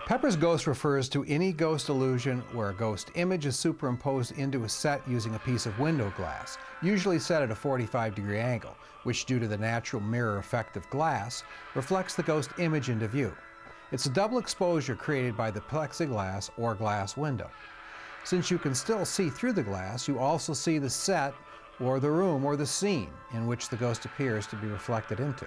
PeppersGhost refers to any ghost illusion where a ghost image is superimposed into a set using a piece of window glass, usually set at a 45-degree angle, which, due to the natural mirror effect of glass, reflects the ghost image into view. It's a double exposure created by the plexiglass or glass window. Since you can still see through the glass, you also see the set or the room or the scene in which the ghost appears to be reflected into.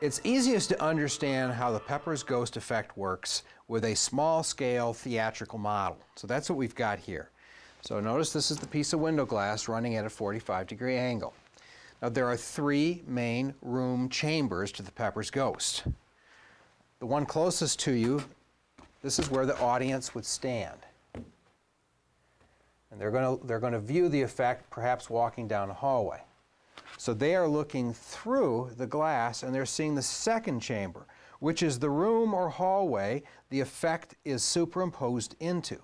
It's easiest to understand how the PeppersGhost effect works with a small-scale theatrical model. So that's what we've got here. So notice this is the piece of window glass running at a 45-degree angle. Now there are three main room chambers to the PeppersGhost. The one closest to you, this is where the audience would stand. And they're going to view the effect perhaps walking down a hallway. So they are looking through the glass and they're seeing the second chamber, which is the room or hallway the effect is superimposed into.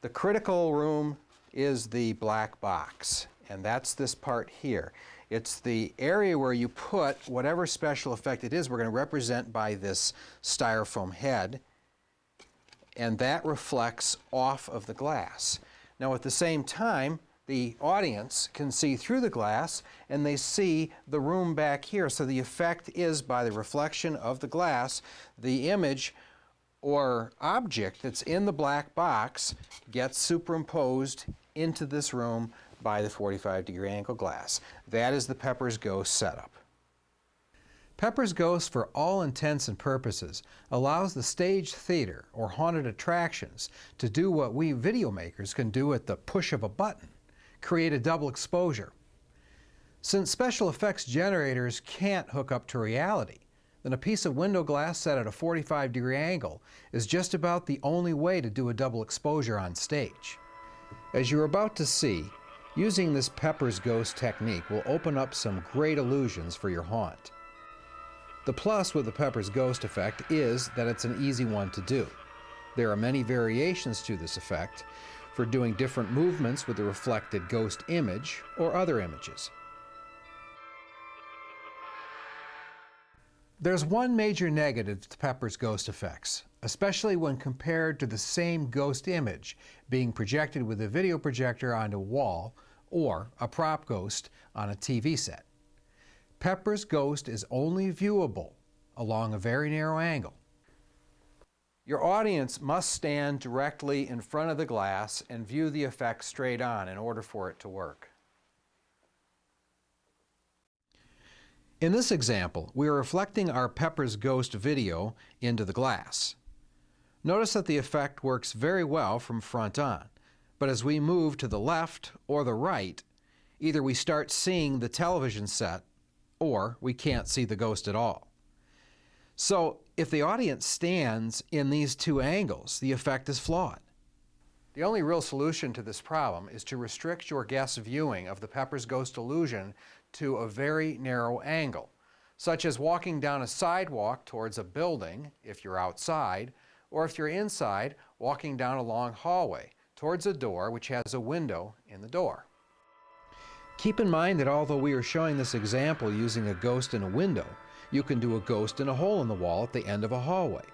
The critical room is the black box, and that's this part here. It's the area where you put whatever special effect it is. We're going to represent by this styrofoam head, and that reflects off of the glass. Now at the same time, the audience can see through the glass and they see the room back here. So the effect is by the reflection of the glass, the image or object that's in the black box gets superimposed into this room by the 45-degree angle glass. That is the PeppersGhost setup. PeppersGhost, for all intents and purposes, allows the stage theater or haunted attractions to do what we video makers can do at the push of a button. Create a double exposure. Since special effects generators can't hook up to reality, then a piece of window glass set at a 45-degree angle is just about the only way to do a double exposure on stage. As you're about to see, using this PeppersGhost technique will open up some great illusions for your haunt. The plus with the PeppersGhost effect is that it's an easy one to do. There are many variations to this effect for doing different movements with the reflected ghost image or other images. There's one major negative to PeppersGhost effects, especially when compared to the same ghost image being projected with a video projector onto a wall or a prop ghost on a TV set. PeppersGhost is only viewable along a very narrow angle. Your audience must stand directly in front of the glass and view the effect straight on in order for it to work. In this example, we are reflecting our PeppersGhost video into the glass. Notice that the effect works very well from front on, but as we move to the left or the right, either we start seeing the television set or we can't see the ghost at all. So if the audience stands in these two angles, the effect is flawed. The only real solution to this problem is to restrict your guest's viewing of the PeppersGhost illusion to a very narrow angle, such as walking down a sidewalk towards a building if you're outside, or if you're inside, walking down a long hallway towards a door which has a window in the door. Keep in mind that although we are showing this example using a ghost in a window, you can do a ghost in a hole in the wall at the end of a hallway,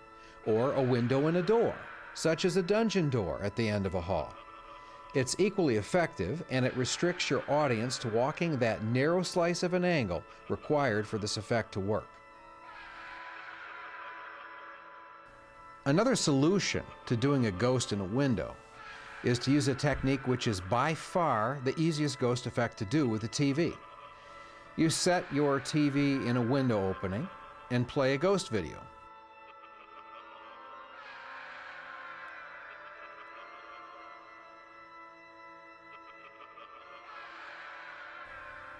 or a window in a door, such as a dungeon door at the end of a hall. It's equally effective, and it restricts your audience to walking that narrow slice of an angle required for this effect to work. Another solution to doing a ghost in a window is to use a technique which is by far the easiest ghost effect to do with a TV. You set your TV in a window opening and play a ghost video.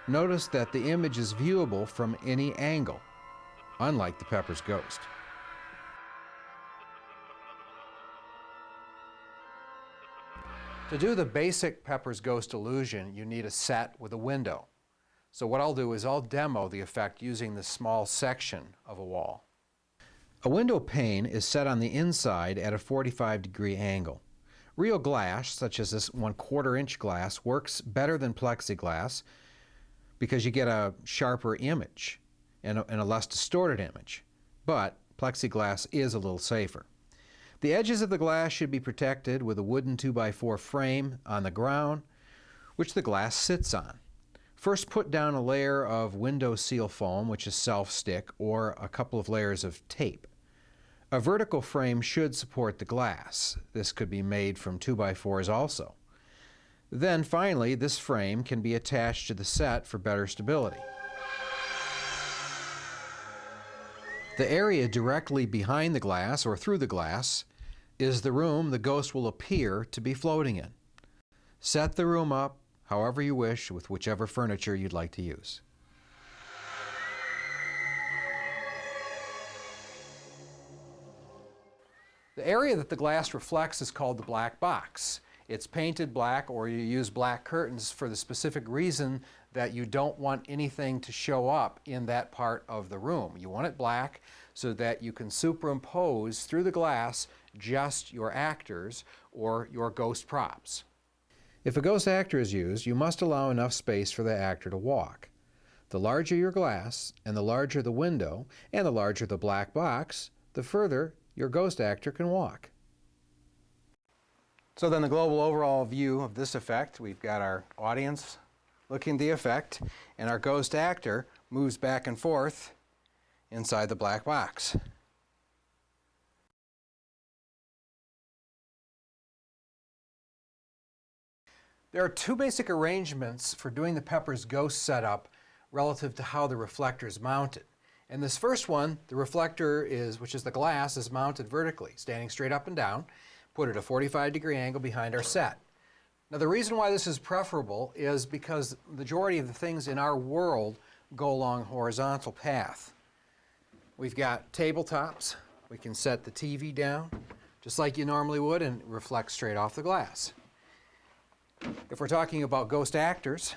Notice that the image is viewable from any angle, unlike the PeppersGhost. To do the basic PeppersGhost illusion, you need a set with a window. So what I'll do is I'll demo the effect using this small section of a wall. A window pane is set on the inside at a 45-degree angle. Real glass, such as this 1/4 inch glass, works better than plexiglass, because you get a sharper image and a less distorted image. But plexiglass is a little safer. The edges of the glass should be protected with a wooden 2x4 frame on the ground, which the glass sits on. First, put down a layer of window seal foam, which is self-stick, or a couple of layers of tape. A vertical frame should support the glass. This could be made from 2x4s also. Then finally, this frame can be attached to the set for better stability. The area directly behind the glass, or through the glass, is the room the ghost will appear to be floating in. Set the room up however you wish with whichever furniture you'd like to use. The area that the glass reflects is called the black box. It's painted black, or you use black curtains for the specific reason that you don't want anything to show up in that part of the room. You want it black so that you can superimpose through the glass just your actors or your ghost props. If a ghost actor is used, you must allow enough space for the actor to walk. The larger your glass, and the larger the window, and the larger the black box, the further your ghost actor can walk. So then the global overall view of this effect, we've got our audience looking at the effect, and our ghost actor moves back and forth inside the black box. There are two basic arrangements for doing the PeppersGhost setup relative to how the reflector is mounted. In this first one, the reflector which is the glass, is mounted vertically, standing straight up and down, put at a 45-degree angle behind our set. Now the reason why this is preferable is because the majority of the things in our world go along a horizontal path. We've got tabletops. We can set the TV down just like you normally would and reflect straight off the glass. If we're talking about ghost actors,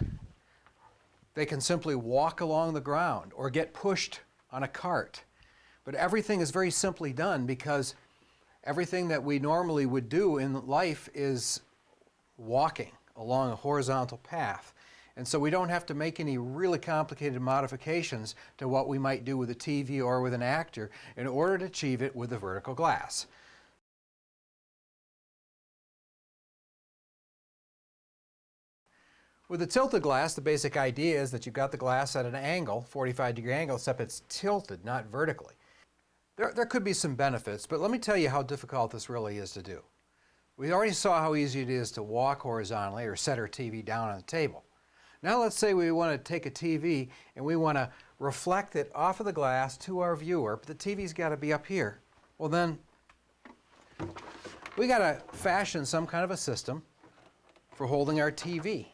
they can simply walk along the ground or get pushed on a cart. But everything is very simply done because everything that we normally would do in life is walking along a horizontal path. And so we don't have to make any really complicated modifications to what we might do with a TV or with an actor in order to achieve it with the vertical glass. With the tilted glass, the basic idea is that you've got the glass at an angle, 45-degree angle, except it's tilted, not vertically. There could be some benefits, but let me tell you how difficult this really is to do. We already saw how easy it is to walk horizontally or set our TV down on the table. Now let's say we want to take a TV and we want to reflect it off of the glass to our viewer, but the TV's got to be up here. Well then, we got to fashion some kind of a system for holding our TV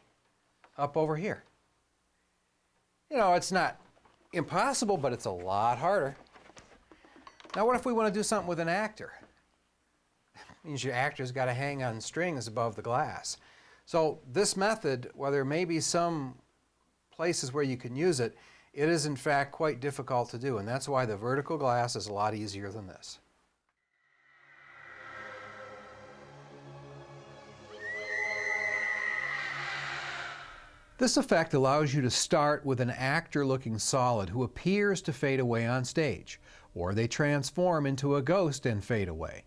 up over here. You know, it's not impossible, but it's a lot harder. Now what if we want to do something with an actor? It means your actor's got to hang on strings above the glass. So this method, while there may be some places where you can use it, it is in fact quite difficult to do, and that's why the vertical glass is a lot easier than this. This effect allows you to start with an actor looking solid who appears to fade away on stage, or they transform into a ghost and fade away.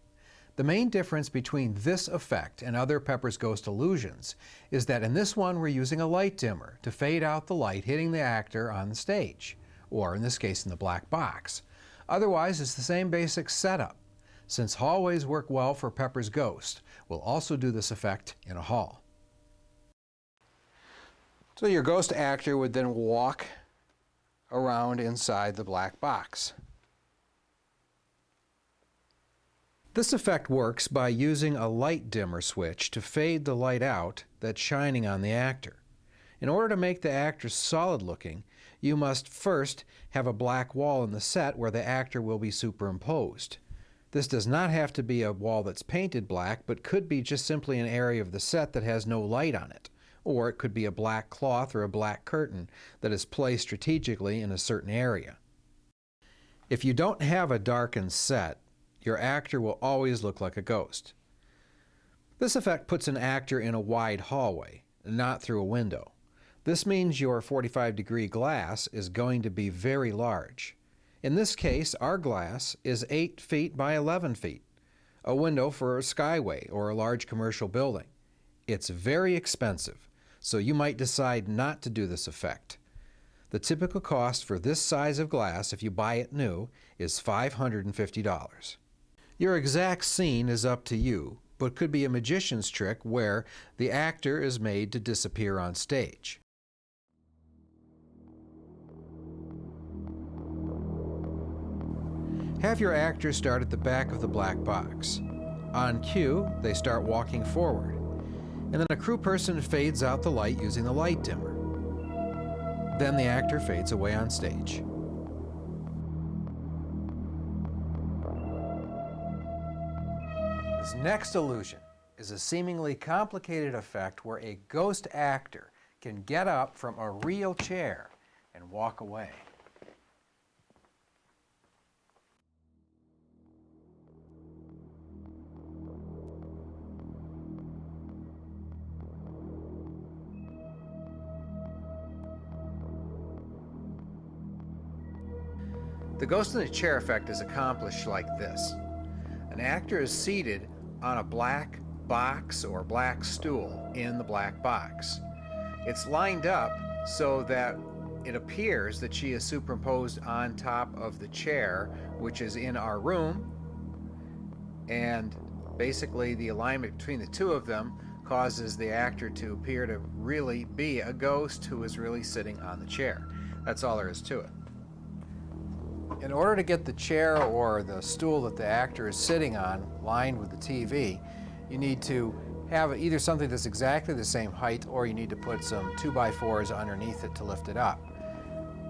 The main difference between this effect and other PeppersGhost illusions is that in this one we're using a light dimmer to fade out the light hitting the actor on the stage, or in this case in the black box. Otherwise it's the same basic setup. Since hallways work well for PeppersGhost, we'll also do this effect in a hall. So your ghost actor would then walk around inside the black box. This effect works by using a light dimmer switch to fade the light out that's shining on the actor. In order to make the actor solid looking, you must first have a black wall in the set where the actor will be superimposed. This does not have to be a wall that's painted black, but could be just simply an area of the set that has no light on it. Or it could be a black cloth or a black curtain that is placed strategically in a certain area. If you don't have a darkened set, your actor will always look like a ghost. This effect puts an actor in a wide hallway, not through a window. This means your 45-degree glass is going to be very large. In this case, our glass is 8 feet by 11 feet, a window for a skyway or a large commercial building. It's very expensive, so you might decide not to do this effect. The typical cost for this size of glass, if you buy it new, is $550. Your exact scene is up to you, but could be a magician's trick where the actor is made to disappear on stage. Have your actor start at the back of the black box. On cue, they start walking forward, and then a crew person fades out the light using the light dimmer. Then the actor fades away on stage. This next illusion is a seemingly complicated effect where a ghost actor can get up from a real chair and walk away. The ghost in the chair effect is accomplished like this. An actor is seated on a black box or black stool in the black box. It's lined up so that it appears that she is superimposed on top of the chair, which is in our room, and basically the alignment between the two of them causes the actor to appear to really be a ghost who is really sitting on the chair. That's all there is to it. In order to get the chair or the stool that the actor is sitting on lined with the TV, you need to have either something that's exactly the same height, or you need to put some 2x4s underneath it to lift it up.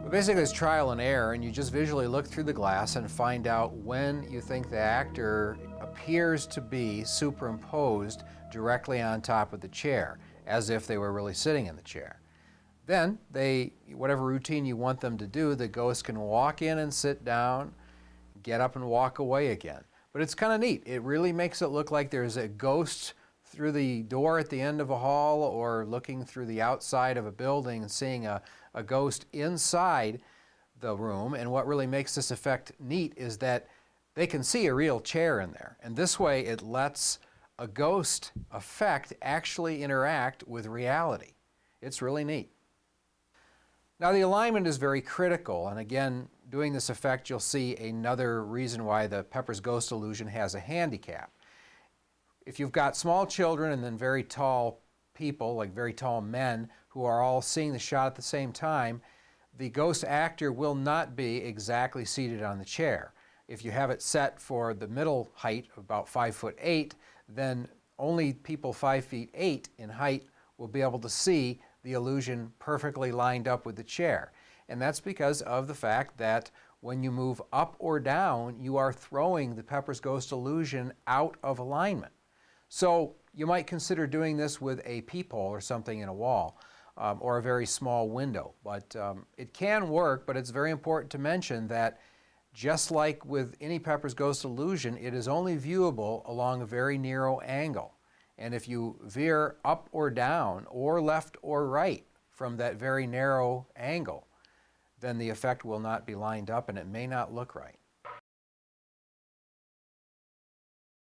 But basically it's trial and error, and you just visually look through the glass and find out when you think the actor appears to be superimposed directly on top of the chair, as if they were really sitting in the chair. Then, whatever routine you want them to do, the ghost can walk in and sit down, get up and walk away again. But it's kind of neat. It really makes it look like there's a ghost through the door at the end of a hall, or looking through the outside of a building and seeing a ghost inside the room. And what really makes this effect neat is that they can see a real chair in there. And this way it lets a ghost effect actually interact with reality. It's really neat. Now the alignment is very critical, and again, doing this effect you'll see another reason why the Pepper's Ghost illusion has a handicap. If you've got small children and then very tall people, like very tall men, who are all seeing the shot at the same time, the ghost actor will not be exactly seated on the chair. If you have it set for the middle height of about 5'8", then only people 5'8" in height will be able to see the illusion perfectly lined up with the chair. And that's because of the fact that when you move up or down, you are throwing the Pepper's Ghost illusion out of alignment. So you might consider doing this with a peephole or something in a wall, or a very small window. But it can work, but it's very important to mention that just like with any Pepper's Ghost illusion, it is only viewable along a very narrow angle. And if you veer up or down, or left or right from that very narrow angle, then the effect will not be lined up and it may not look right.